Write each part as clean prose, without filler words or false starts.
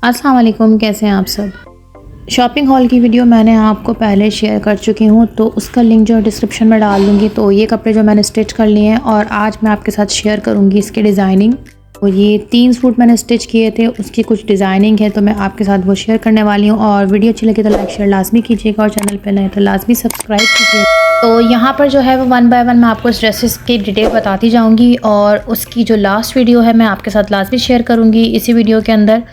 अस्सलाम वालेकुम, कैसे हैं आप सब। शॉपिंग हॉल की वीडियो मैंने आपको पहले शेयर कर चुकी हूँ, तो उसका लिंक जो डिस्क्रिप्शन में डाल दूँगी। तो ये कपड़े जो मैंने स्टिच कर लिए हैं और आज मैं आपके साथ शेयर करूँगी इसकी डिज़ाइनिंग। और ये 3 सूट मैंने स्टिच किए थे, उसकी कुछ डिज़ाइनिंग है तो मैं आपके साथ वो शेयर करने वाली हूँ। और वीडियो अच्छी लगे तो लाइक शेयर लाजमी कीजिएगा और चैनल पर नए तो लाजमी सब्सक्राइब कीजिएगा। तो यहाँ पर जो है वो 1 बाय 1 मैं आपको इस ड्रेसेस की डिटेल बताती जाऊँगी और उसकी जो लास्ट वीडियो है मैं आपके साथ लाजमी शेयर करूँगी इसी वीडियो के अंदर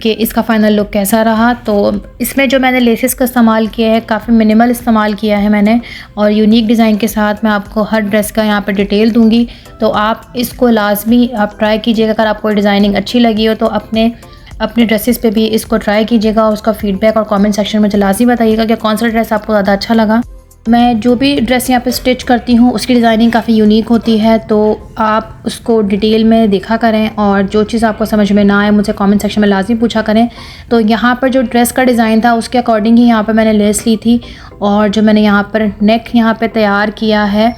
कि इसका फ़ाइनल लुक कैसा रहा। तो इसमें जो मैंने लेसेस का इस्तेमाल किया है काफ़ी मिनिमल इस्तेमाल किया है मैंने, और यूनिक डिज़ाइन के साथ मैं आपको हर ड्रेस का यहाँ पर डिटेल दूँगी। तो आप इसको लाजमी आप ट्राई कीजिएगा। अगर आपको डिज़ाइनिंग अच्छी लगी हो तो अपने ड्रेसेस पे भी इसको ट्राई कीजिएगा और उसका फ़ीडबैक और कमेंट सेक्शन में मुझे लाजमी बताइएगा कि कौन सा ड्रेस आपको ज़्यादा अच्छा लगा। मैं जो भी ड्रेस यहाँ पे स्टिच करती हूँ उसकी डिज़ाइनिंग काफ़ी यूनिक होती है, तो आप उसको डिटेल में देखा करें और जो चीज़ आपको समझ में ना आए मुझे कमेंट सेक्शन में लाजमी पूछा करें। तो यहाँ पर जो ड्रेस का डिज़ाइन था उसके अकॉर्डिंग ही यहाँ पर मैंने लेस ली थी, और जो मैंने यहाँ पर नेक यहाँ पर तैयार किया है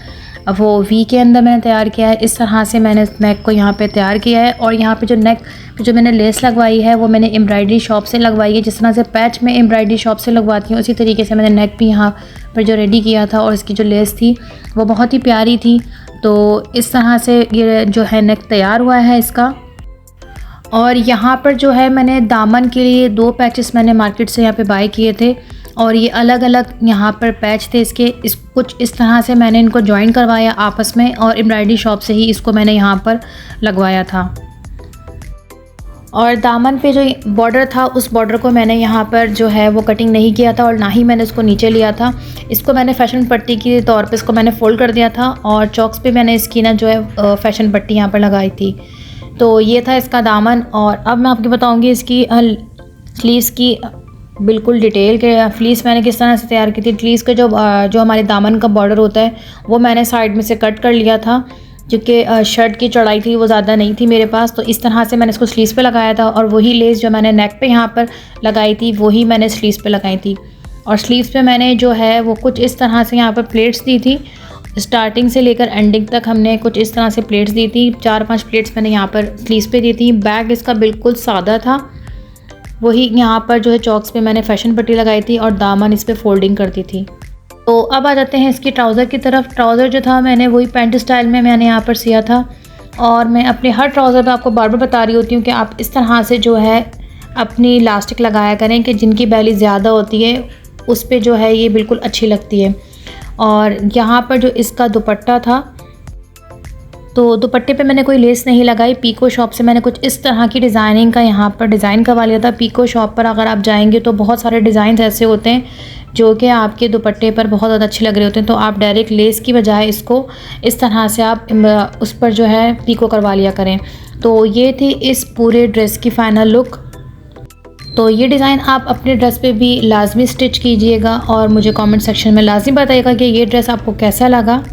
वो वी के अंदर मैंने तैयार किया है। इस तरह से मैंने नेक को यहाँ पे तैयार किया है, और यहाँ पे जो नेक जो मैंने लेस लगवाई है वो मैंने एम्ब्रॉयडरी शॉप से लगवाई है। जिस तरह से पैच में एम्ब्रॉयडरी शॉप से लगवाती हूँ उसी तरीके से मैंने नेक भी यहाँ पर जो रेडी किया था, और इसकी जो लेस थी वो बहुत ही प्यारी थी। तो इस तरह से ये जो है नेक तैयार हुआ है इसका। और यहाँ पर जो है मैंने दामन के लिए 2 पैचेस मैंने मार्केट से यहाँ पे बाय किए थे, और ये अलग अलग यहाँ पर पैच थे इसके। कुछ इस तरह से मैंने इनको जॉइन करवाया आपस में, और एम्ब्रॉयडरी शॉप से ही इसको मैंने यहाँ पर लगवाया था। और दामन पे जो बॉर्डर था उस बॉर्डर को मैंने यहाँ पर जो है वो कटिंग नहीं किया था, और ना ही मैंने इसको नीचे लिया था। इसको मैंने फ़ैशन पट्टी के तौर पे इसको मैंने फ़ोल्ड कर दिया था, और चॉक्स पे मैंने इसकी ना जो है फ़ैशन पट्टी यहाँ पर लगाई थी। तो ये था इसका दामन। और अब मैं आपको बताऊँगी इसकी स्लीव्स की बिल्कुल डिटेल के फ्लीस मैंने किस तरह से तैयार की थी। फ्लीस का जो हमारे दामन का बॉर्डर होता है वो मैंने साइड में से कट कर लिया था, क्योंकि शर्ट की चौड़ाई थी वो ज़्यादा नहीं थी मेरे पास। तो इस तरह से मैंने इसको स्लीव्स पे लगाया था, और वही लेस जो मैंने नेक पे यहाँ पर लगाई थी वही मैंने स्लीव्स पे लगाई थी। और स्लीव्स पे मैंने जो है वो कुछ इस तरह से यहाँ पर प्लेट्स दी थी। स्टार्टिंग से लेकर एंडिंग तक हमने कुछ इस तरह से प्लेट्स दी थी। 4-5 प्लेट्स मैंने यहाँ पर स्लीव्स पे दी थी। बैग इसका बिल्कुल सादा था, वही यहाँ पर जो है चॉक्स पे मैंने फ़ैशन पट्टी लगाई थी और दामन इस पर फोल्डिंग कर दी थी। तो अब आ जाते हैं इसकी ट्राउज़र की तरफ। ट्राउज़र जो था मैंने वही पैंट स्टाइल में मैंने यहाँ पर सिया था, और मैं अपने हर ट्राउज़र पे आपको बार बार बता रही होती हूँ कि आप इस तरह से जो है अपनी इलास्टिक लगाया करें कि जिनकी बैली ज़्यादा होती है उस पर जो है ये बिल्कुल अच्छी लगती है। और यहाँ पर जो इसका दुपट्टा था, तो दुपट्टे पे मैंने कोई लेस नहीं लगाई। पीको शॉप से मैंने कुछ इस तरह की डिज़ाइनिंग का यहाँ पर डिज़ाइन करवा लिया था। पीको शॉप पर अगर आप जाएंगे तो बहुत सारे डिज़ाइन ऐसे होते हैं जो कि आपके दुपट्टे पर बहुत ज़्यादा अच्छे लग रहे होते हैं। तो आप डायरेक्ट लेस की बजाय इसको इस तरह से आप उस पर जो है पीको करवा लिया करें। तो ये थी इस पूरे ड्रेस की फ़ाइनल लुक। तो ये डिज़ाइन आप अपने ड्रेस पे भी लाजमी स्टिच कीजिएगा, और मुझे कमेंट सेक्शन में लाजमी बताइएगा कि ये ड्रेस आपको कैसा लगा।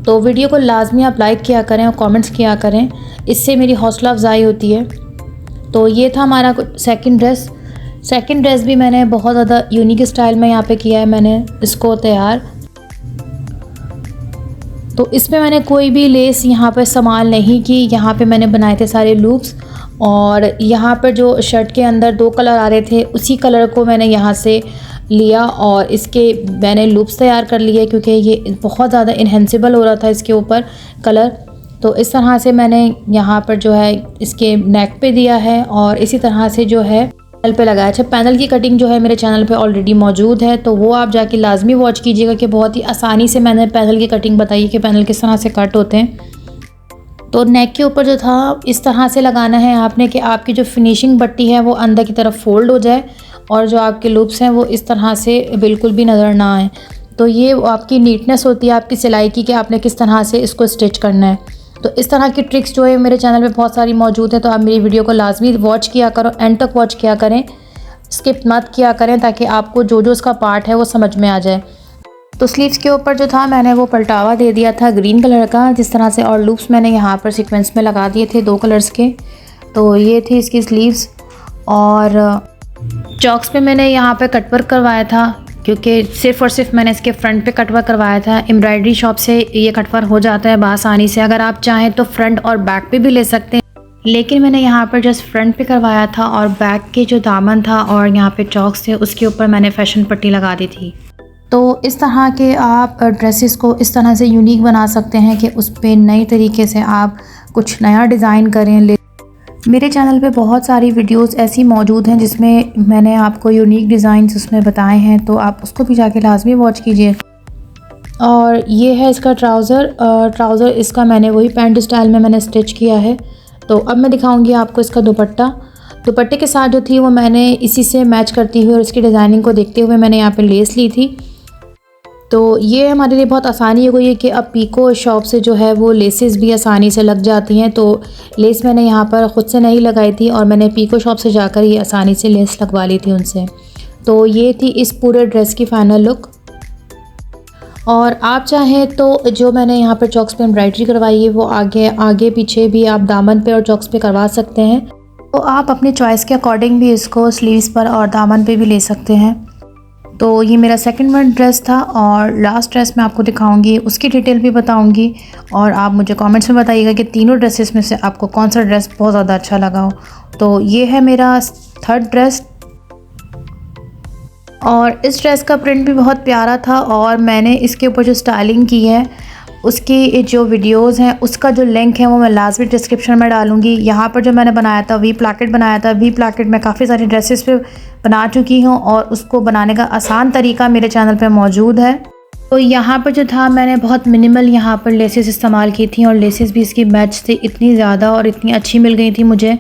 तो वीडियो को लाजमी आप लाइक किया करें और कमेंट्स किया करें, इससे मेरी हौसला अफजाई होती है। तो ये था हमारा सेकंड ड्रेस भी मैंने बहुत ज़्यादा यूनिक स्टाइल में यहाँ पे किया है मैंने इसको तैयार। तो इसमें मैंने कोई भी लेस यहाँ पर इस्तेमाल नहीं की। यहाँ पे मैंने बनाए थे सारे लूप्स, और यहाँ पर जो शर्ट के अंदर 2 कलर आ रहे थे उसी कलर को मैंने यहाँ से लिया और इसके मैंने लूप्स तैयार कर लिए, क्योंकि ये बहुत ज़्यादा इन्हेंसिबल हो रहा था इसके ऊपर कलर। तो इस तरह से मैंने यहाँ पर जो है इसके नेक पे दिया है, और इसी तरह से जो है पैनल पे लगाया। अच्छा, पैनल की कटिंग जो है मेरे चैनल पे ऑलरेडी मौजूद है, तो वो आप जाके लाजमी वॉच कीजिएगा कि बहुत ही आसानी से मैंने पैनल की कटिंग बताई कि पैनल किस तरह से कट होते हैं। तो नेक के ऊपर जो था इस तरह से लगाना है आपने कि आपकी जो फिनिशिंग पट्टी है वो अंदर की तरफ फोल्ड हो जाए, और जो आपके लूप्स हैं वो इस तरह से बिल्कुल भी नज़र ना आए। तो ये आपकी नीटनेस होती है आपकी सिलाई की कि आपने किस तरह से इसको स्टिच करना है। तो इस तरह की ट्रिक्स जो है मेरे चैनल पे बहुत सारी मौजूद है, तो आप मेरी वीडियो को लाजमी वॉच किया करो, एंड तक वॉच किया करें, स्किप मत किया करें, ताकि आपको जो उसका पार्ट है वो समझ में आ जाए। तो स्लीव्स के ऊपर जो था मैंने वो पलटावा दे दिया था ग्रीन कलर का जिस तरह से, और लूप्स मैंने यहाँ पर सीक्वेंस में लगा दिए थे 2 कलर्स के। तो ये थी इसकी स्लीव्स, और चॉक्स पे मैंने यहाँ पे कटवर्क करवाया था, क्योंकि सिर्फ़ और सिर्फ मैंने इसके फ्रंट पे कटवर्क करवाया था। एम्ब्रॉयडरी शॉप से ये कटवर्क हो जाता है बआसानी से। अगर आप चाहें तो फ्रंट और बैक पे भी ले सकते हैं, लेकिन मैंने यहाँ पर जस्ट फ्रंट पे करवाया था और बैक के जो दामन था और यहाँ पे चॉक्स थे उसके ऊपर मैंने फैशन पट्टी लगा दी थी। तो इस तरह के आप ड्रेसेस को इस तरह से यूनिक बना सकते हैं कि उस पर नए तरीके से आप कुछ नया डिज़ाइन करें। मेरे चैनल पे बहुत सारी वीडियोस ऐसी मौजूद हैं जिसमें मैंने आपको यूनिक डिज़ाइंस उसमें बताए हैं, तो आप उसको भी जाके लाजमी वॉच कीजिए। और ये है इसका ट्राउज़र इसका मैंने वही पैंट स्टाइल में मैंने स्टिच किया है। तो अब मैं दिखाऊंगी आपको इसका दुपट्टे के साथ जो थी वो मैंने इसी से मैच करती हुई और इसकी डिज़ाइनिंग को देखते हुए मैंने यहाँ पे लेस ली थी। तो ये हमारे लिए बहुत आसानी हो गई है कि अब पीको शॉप से जो है वो लेसेस भी आसानी से लग जाती हैं। तो लेस मैंने यहाँ पर ख़ुद से नहीं लगाई थी और मैंने पीको शॉप से जाकर ये आसानी से लेस लगवा ली थी उनसे। तो ये थी इस पूरे ड्रेस की फ़ाइनल लुक। और आप चाहें तो जो मैंने यहाँ पर चॉक्स पे एम्ब्रॉयडरी करवाई है वो आगे पीछे भी आप दामन पे और चॉक्स पे करवा सकते हैं। तो आप अपनी चॉइस के अकॉर्डिंग भी इसको स्लीव्स पर और दामन पे भी ले सकते हैं। तो ये मेरा सेकंड वन ड्रेस था और लास्ट ड्रेस मैं आपको दिखाऊंगी, उसकी डिटेल भी बताऊंगी और आप मुझे कमेंट्स में बताइएगा कि तीनों ड्रेसेस में से आपको कौन सा ड्रेस बहुत ज़्यादा अच्छा लगा हो। तो ये है मेरा थर्ड ड्रेस और इस ड्रेस का प्रिंट भी बहुत प्यारा था और मैंने इसके ऊपर जो स्टाइलिंग की है उसकी जो वीडियोस हैं उसका जो लिंक है वो मैं लाजमी डिस्क्रिप्शन में डालूंगी। यहाँ पर जो मैंने बनाया था वी प्लाकेट बनाया था, वी प्लाकेट मैं काफ़ी सारी ड्रेसेस पे बना चुकी हूँ और उसको बनाने का आसान तरीका मेरे चैनल पे मौजूद है। तो यहाँ पर जो था मैंने बहुत मिनिमल यहाँ पर लेसेस इस्तेमाल की थी और लेसेस भी इसकी मैच थी इतनी ज़्यादा और इतनी अच्छी मिल गई थी मुझे।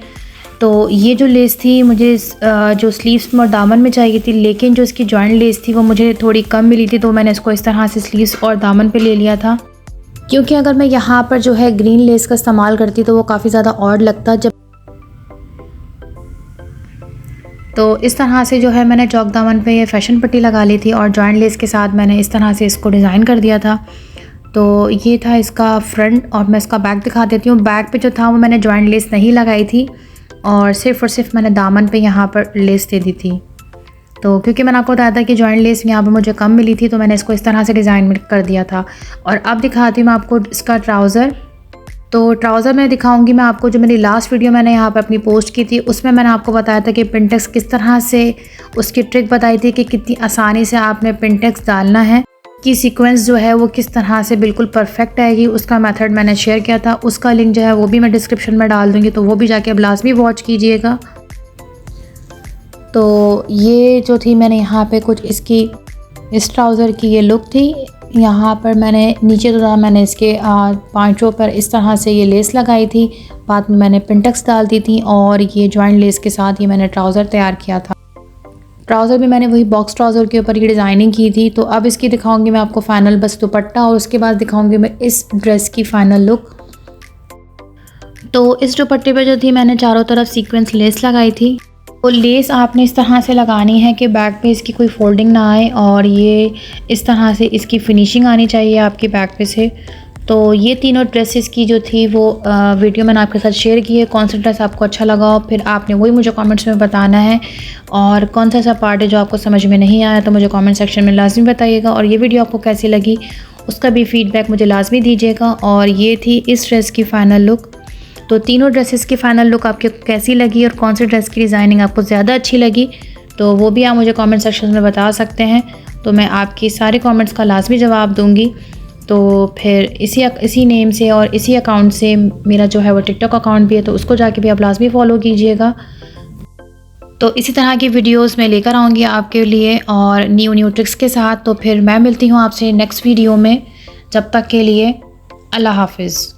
तो ये जो लेस थी मुझे जो स्लीव्स और दामन में चाहिए थी, लेकिन जो इसकी जॉइंट लेस थी वो मुझे थोड़ी कम मिली थी, तो मैंने इसको इस तरह से स्लीव्स और दामन पे ले लिया था। क्योंकि अगर मैं यहाँ पर जो है ग्रीन लेस का इस्तेमाल करती तो वो काफ़ी ज़्यादा ऑड लगता। तो इस तरह से जो है मैंने चौक दामन पे ये फैशन पट्टी लगा ली थी और जॉइंट लेस के साथ मैंने इस तरह से इसको डिज़ाइन कर दिया था। तो ये था इसका फ्रंट और मैं इसका बैक दिखा देती हूँ। बैक पे जो था वो मैंने जॉइंट लेस नहीं लगाई थी और सिर्फ मैंने दामन पे यहाँ पर लेस दे दी थी। तो क्योंकि मैंने आपको बताया था कि जॉइंट लेस यहाँ पर मुझे कम मिली थी तो मैंने इसको इस तरह से डिज़ाइन कर दिया था। और अब दिखाती हूँ मैं आपको इसका ट्राउज़र। तो ट्राउज़र मैं दिखाऊंगी मैं आपको, जो मेरी लास्ट वीडियो मैंने यहाँ पर अपनी पोस्ट की थी उसमें मैंने आपको बताया था कि पिनटेक्स किस तरह से उसकी ट्रिक बताई थी कि कितनी आसानी से आपने पिनटेक्स डालना है कि सीक्वेंस जो है वो किस तरह से बिल्कुल परफेक्ट आएगी। उसका मेथड मैंने शेयर किया था, उसका लिंक जो है वो भी मैं डिस्क्रिप्शन में डाल दूँगी, तो वो भी जाके अब लाजमी वॉच कीजिएगा। तो ये जो थी मैंने यहाँ पे कुछ इसकी इस ट्राउज़र की ये लुक थी। यहाँ पर मैंने नीचे तो मैंने इसके पांचों पर इस तरह से ये लेस लगाई थी, बाद में मैंने पिनटेक्स डाल दी थी और ये जॉइंट लेस के साथ ये मैंने ट्राउज़र तैयार किया था। ट्राउज़र भी मैंने वही बॉक्स ट्राउज़र के ऊपर ये डिज़ाइनिंग की थी। तो अब इसकी दिखाऊंगी मैं आपको फ़ाइनल बस दुपट्टा और उसके बाद दिखाऊंगी मैं इस ड्रेस की फ़ाइनल लुक। तो इस दुपट्टे पर जो थी मैंने चारों तरफ सीक्वेंस लेस लगाई थी। तो लेस आपने इस तरह से लगानी है कि बैक पे इसकी कोई फोल्डिंग ना आए और ये इस तरह से इसकी फिनिशिंग आनी चाहिए आपकी बैक पे से। तो ये तीनों ड्रेसेस की जो थी वो वीडियो मैंने आपके साथ शेयर की है। कौन सा ड्रेस आपको अच्छा लगा हो फिर आपने वही मुझे कमेंट्स में बताना है, और कौन सा ऐसा पार्ट है जो आपको समझ में नहीं आया तो मुझे कमेंट सेक्शन में लाजमी बताइएगा। और ये वीडियो आपको कैसी लगी उसका भी फ़ीडबैक मुझे लाजमी दीजिएगा। और ये थी इस ड्रेस की फ़ाइनल लुक। तो तीनों ड्रेसेस की फ़ाइनल लुक आपको कैसी लगी और कौन सी ड्रेस की डिज़ाइनिंग आपको ज़्यादा अच्छी लगी तो वो भी आप मुझे कमेंट सेक्शन में बता सकते हैं। तो मैं आपकी सारे कमेंट्स का लाजमी जवाब दूंगी। तो फिर इसी नेम से और इसी अकाउंट से मेरा जो है वो टिकटॉक अकाउंट भी है, तो उसको जाके भी आप लाजमी फ़ॉलो कीजिएगा। तो इसी तरह की वीडियोस मैं लेकर आऊँगी आपके लिए और न्यू ट्रिक्स के साथ। तो फिर मैं मिलती हूँ आपसे नेक्स्ट वीडियो में। जब तक के लिए अल्लाह हाफिज़।